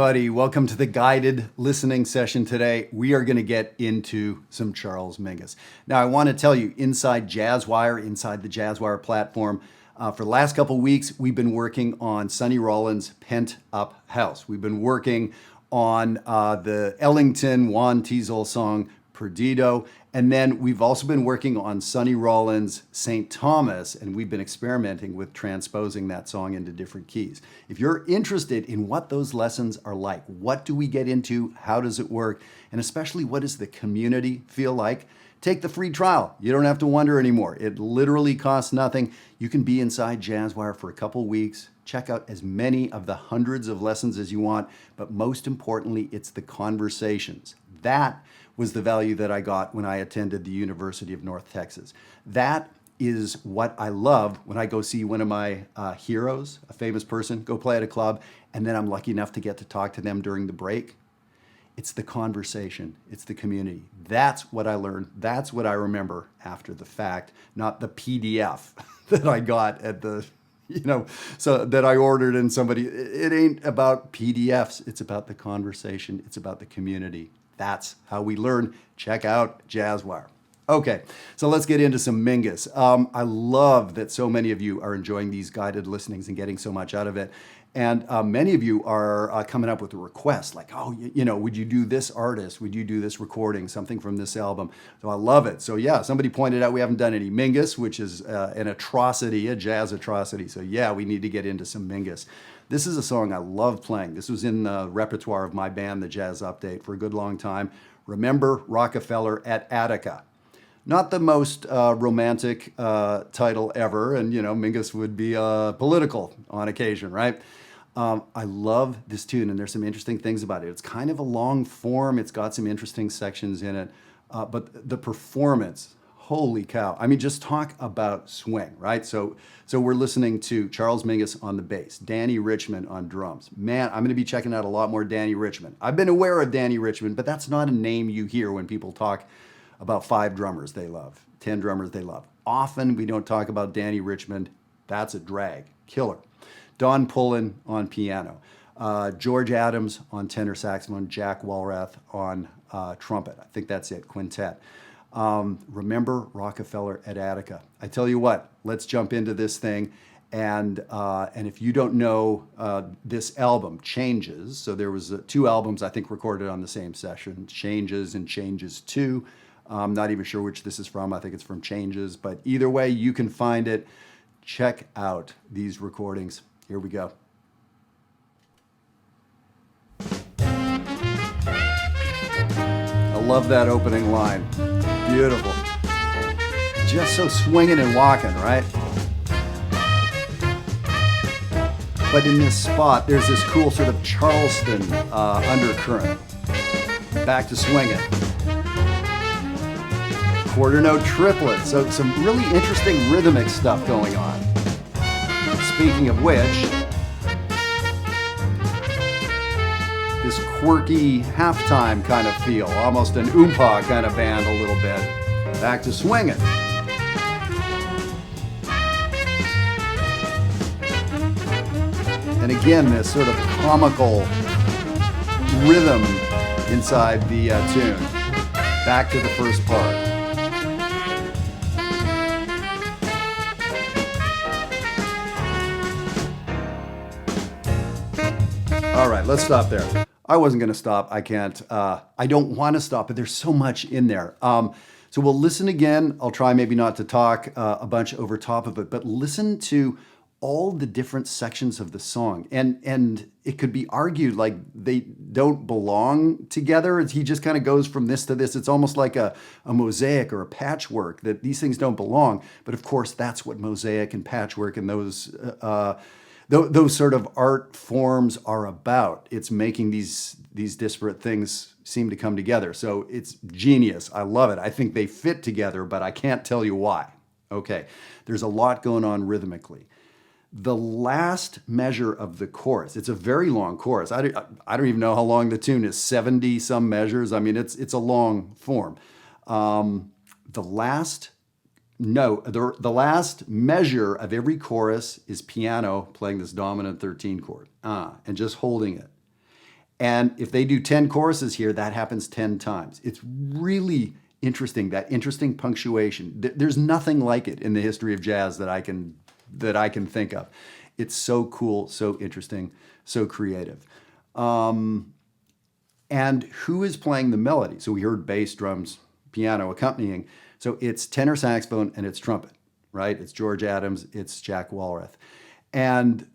everybody. Welcome to the guided listening session today. We are going to get into some Charles Mingus. Now, I want to tell you, inside JazzWire, inside the JazzWire platform, for the last couple weeks, we've been working on Sonny Rollins' Pent Up House. We've been working on the Ellington Juan Teasel song, Perdido. And then we've also been working on Sonny Rollins' St. Thomas, and we've been experimenting with transposing that song into different keys. If you're interested in what those lessons are like, what do we get into, how does it work, and especially what does the community feel like, take the free trial. You don't have to wonder anymore. It literally costs nothing. You can be inside JazzWire for a couple weeks, check out as many of the hundreds of lessons as you want, but most importantly, it's the conversations. That was the value that I got when I attended the University of North Texas. That is what I love when I go see one of my heroes, a famous person, go play at a club, and then I'm lucky enough to get to talk to them during the break. It's the conversation, it's the community. That's what I learned, that's what I remember after the fact, not the PDF that I got at the, so that I ordered and somebody, it ain't about PDFs, it's about the conversation, it's about the community. That's how we learn. Check out JazzWire. Okay, so let's get into some Mingus. I love that so many of you are enjoying these guided listenings and getting so much out of it. And many of you are coming up with a request like, oh, would you do this artist? Would you do this recording, something from this album? So I love it. So yeah, somebody pointed out we haven't done any Mingus, which is an atrocity, a jazz atrocity. So yeah, we need to get into some Mingus. This is a song I love playing. This was in the repertoire of my band, the Jazz Update, for a good long time. Remember Rockefeller at Attica. Not the most romantic title ever, and Mingus would be political on occasion, right? I love this tune, and there's some interesting things about it. It's kind of a long form. It's got some interesting sections in it, but the performance, holy cow. I mean, just talk about swing, right? So we're listening to Charles Mingus on the bass, Danny Richmond on drums. Man, I'm going to be checking out a lot more Danny Richmond. I've been aware of Danny Richmond, but that's not a name you hear when people talk about 5 drummers they love, 10 drummers they love. Often we don't talk about Danny Richmond. That's a drag, killer. Don Pullen on piano. George Adams on tenor saxophone, Jack Walrath on trumpet. I think that's it, quintet. Remember Rockefeller at Attica. I tell you what, let's jump into this thing. And if you don't know this album, Changes, so there was 2 albums I think recorded on the same session, Changes and Changes 2. I'm not even sure which this is from. I think it's from Changes, but either way, you can find it. Check out these recordings. Here we go. I love that opening line. Beautiful. Just so swinging and walking, right? But in this spot, there's this cool sort of Charleston undercurrent. Back to swinging. Quarter note triplet, so some really interesting rhythmic stuff going on. Speaking of which, this quirky halftime kind of feel, almost an oompa kind of band a little bit. Back to swinging. And again, this sort of comical rhythm inside the tune. Back to the first part. All right, let's stop there. I wasn't going to stop. I can't. I don't want to stop, but there's so much in there. So we'll listen again. I'll try maybe not to talk a bunch over top of it, but listen to all the different sections of the song. And it could be argued like they don't belong together. He just kind of goes from this to this. It's almost like a mosaic or a patchwork, that these things don't belong. But of course, that's what mosaic and patchwork and those sort of art forms are about. It's making these disparate things seem to come together. So it's genius. I love it. I think they fit together, but I can't tell you why. Okay, there's a lot going on rhythmically. The last measure of the chorus, it's a very long chorus. I don't even know how long the tune is, 70 some measures. I mean, it's a long form. The last note, the last measure of every chorus is piano playing this dominant 13 chord, and just holding it. And if they do 10 choruses here, that happens 10 times. It's really interesting, that interesting punctuation. There's nothing like it in the history of jazz that I can think of. It's so cool, so interesting, so creative. And who is playing the melody? So we heard bass, drums, piano accompanying. So it's tenor saxophone and it's trumpet, right? It's George Adams, it's Jack Walrath. And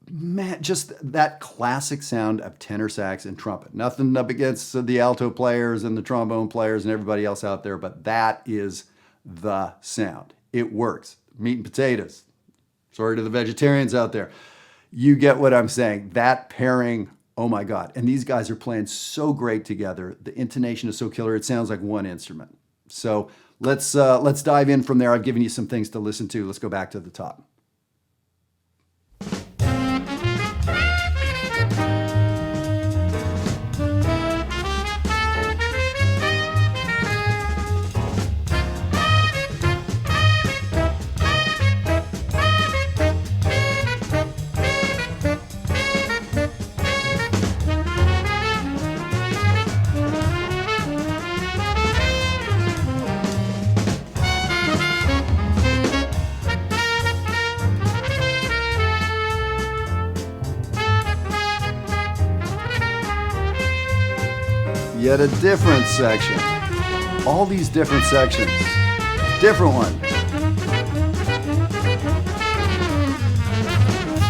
man, just that classic sound of tenor sax and trumpet. Nothing up against the alto players and the trombone players and everybody else out there, but that is the sound. It works. Meat and potatoes. Sorry to the vegetarians out there. You get what I'm saying. That pairing, oh my God. And these guys are playing so great together. The intonation is so killer. It sounds like one instrument. So let's dive in from there. I've given you some things to listen to. Let's go back to the top. Yet a different section. All these different sections. Different one.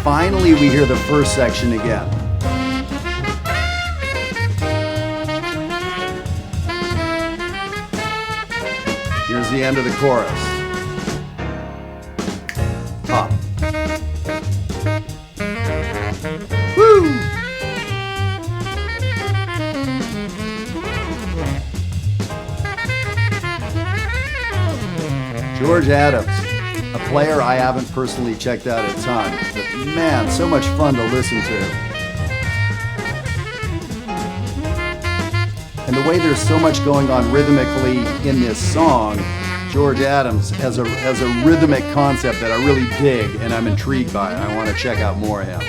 Finally, we hear the first section again. Here's the end of the chorus. Top. Woo! George Adams, a player I haven't personally checked out a ton, but man, so much fun to listen to. And the way there's so much going on rhythmically in this song, George Adams has a rhythmic concept that I really dig and I'm intrigued by, and I want to check out more of him.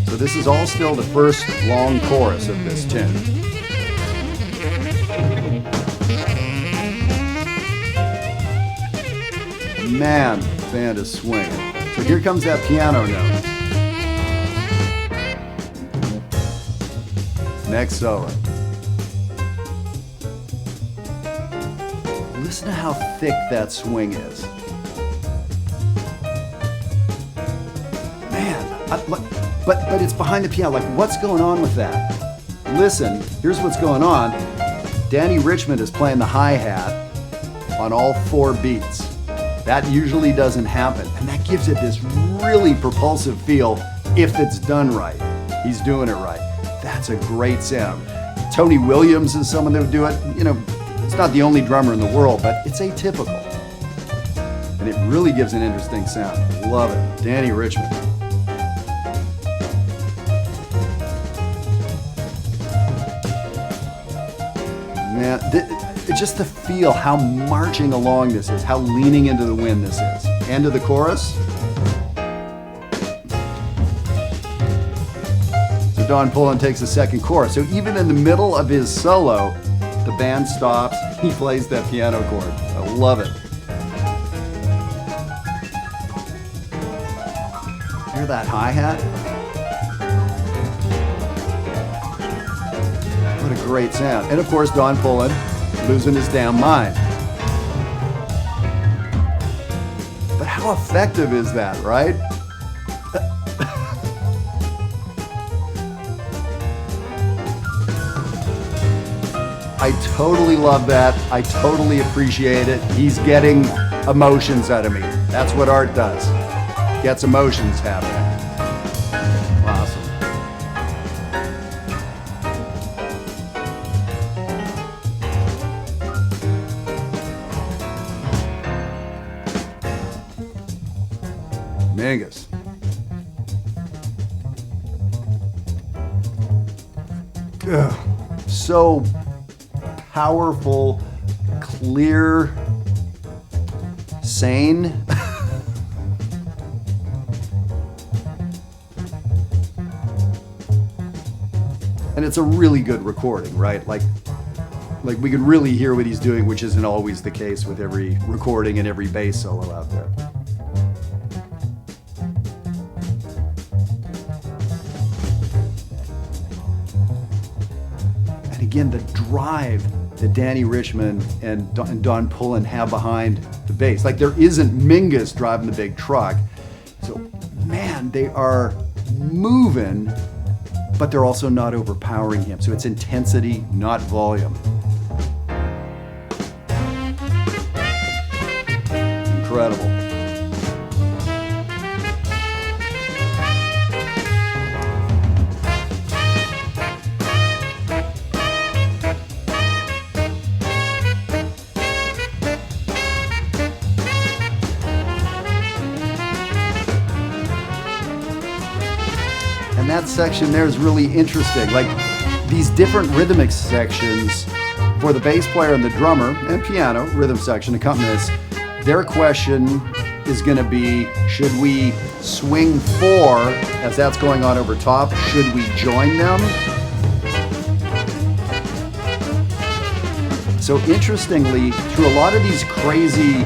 So this is all still the first long chorus of this tune. Man, the band is swinging. So here comes that piano note. Next solo. Listen to how thick that swing is. Man, but it's behind the piano. Like, what's going on with that? Listen, here's what's going on. Danny Richmond is playing the hi-hat on all 4 beats. That usually doesn't happen, and that gives it this really propulsive feel if it's done right. He's doing it right. That's a great sound. Tony Williams is someone that would do it. You know, it's not the only drummer in the world, but it's atypical. And it really gives an interesting sound. Love it. Danny Richmond. Man, just to feel how marching along this is, how leaning into the wind this is. End of the chorus. So Don Pullen takes the second chorus. So even in the middle of his solo, the band stops, he plays that piano chord. I love it. Hear that hi-hat? What a great sound. And of course, Don Pullen losing his damn mind. But how effective is that, right? I totally love that. I totally appreciate it. He's getting emotions out of me. That's what art does. Gets emotions happening. Awesome. Mingus. Ugh. So powerful, clear, sane. And it's a really good recording, right? Like we can really hear what he's doing, which isn't always the case with every recording and every bass solo out there. And again, the drive that Danny Richmond and Don Pullen have behind the bass. Like there isn't Mingus driving the big truck. So, man, they are moving, but they're also not overpowering him. So it's intensity, not volume. Incredible. And that section there is really interesting. Like these different rhythmic sections for the bass player and the drummer and piano, rhythm section, accompanist, their question is going to be, should we swing 4 as that's going on over top? Should we join them? So interestingly, through a lot of these crazy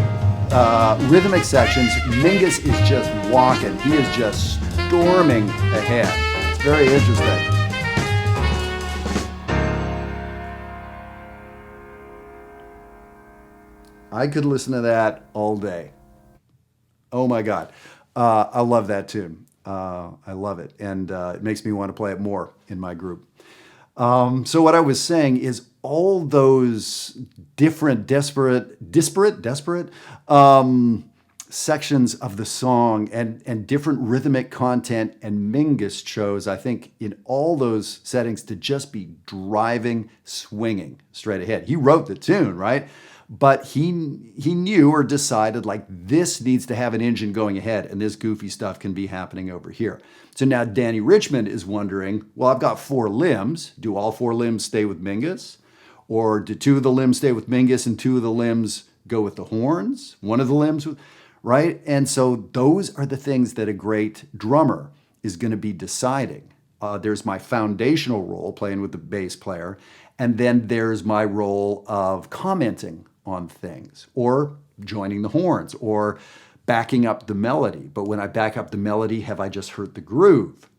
rhythmic sections, Mingus is just walking. He is just storming ahead. It's very interesting. I could listen to that all day. Oh my God. I love that tune. I love it. And it makes me want to play it more in my group. So what I was saying is all those different, disparate sections of the song and different rhythmic content, and Mingus chose, I think, in all those settings to just be driving, swinging straight ahead. He wrote the tune, right? But he knew or decided like this needs to have an engine going ahead and this goofy stuff can be happening over here. So now Danny Richmond is wondering, well, I've got 4 limbs. Do all 4 limbs stay with Mingus? Or do 2 of the limbs stay with Mingus and 2 of the limbs go with the horns? 1 of the limbs, right? And so those are the things that a great drummer is going to be deciding. There's my foundational role, playing with the bass player, and then there's my role of commenting on things, or joining the horns, or backing up the melody. But when I back up the melody, have I just hurt the groove?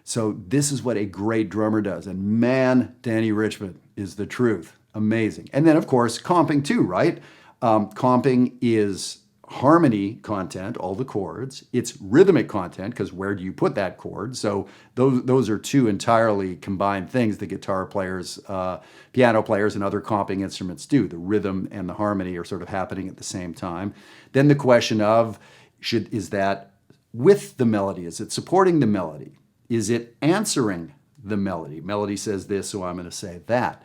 So this is what a great drummer does. And man, Danny Richmond is the truth. Amazing. And then, of course, comping too, right? Comping is harmony content, all the chords. It's rhythmic content, because where do you put that chord? So those are 2 entirely combined things that guitar players, piano players, and other comping instruments do. The rhythm and the harmony are sort of happening at the same time. Then the question of, is that with the melody? Is it supporting the melody? Is it answering the melody? Melody says this, so I'm going to say that.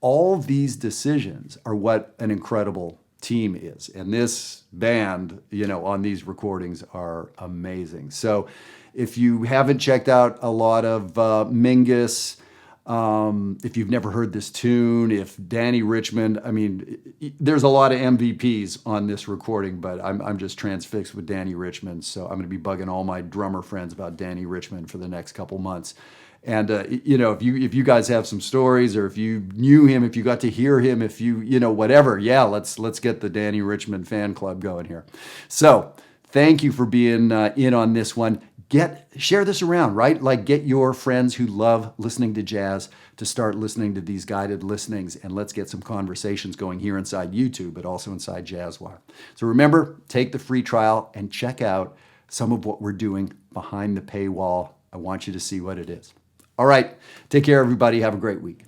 All these decisions are what an incredible team is. And this band, on these recordings are amazing. So if you haven't checked out a lot of Mingus, if you've never heard this tune, if Danny Richmond, there's a lot of MVPs on this recording, but I'm just transfixed with Danny Richmond. So I'm going to be bugging all my drummer friends about Danny Richmond for the next couple months. And, if you guys have some stories, or if you knew him, if you got to hear him, if whatever, yeah, let's get the Danny Richmond fan club going here. So thank you for being in on this one. Share this around, right? Like get your friends who love listening to jazz to start listening to these guided listenings, and let's get some conversations going here inside YouTube, but also inside Jazzwire. So remember, take the free trial and check out some of what we're doing behind the paywall. I want you to see what it is. All right. Take care, everybody. Have a great week.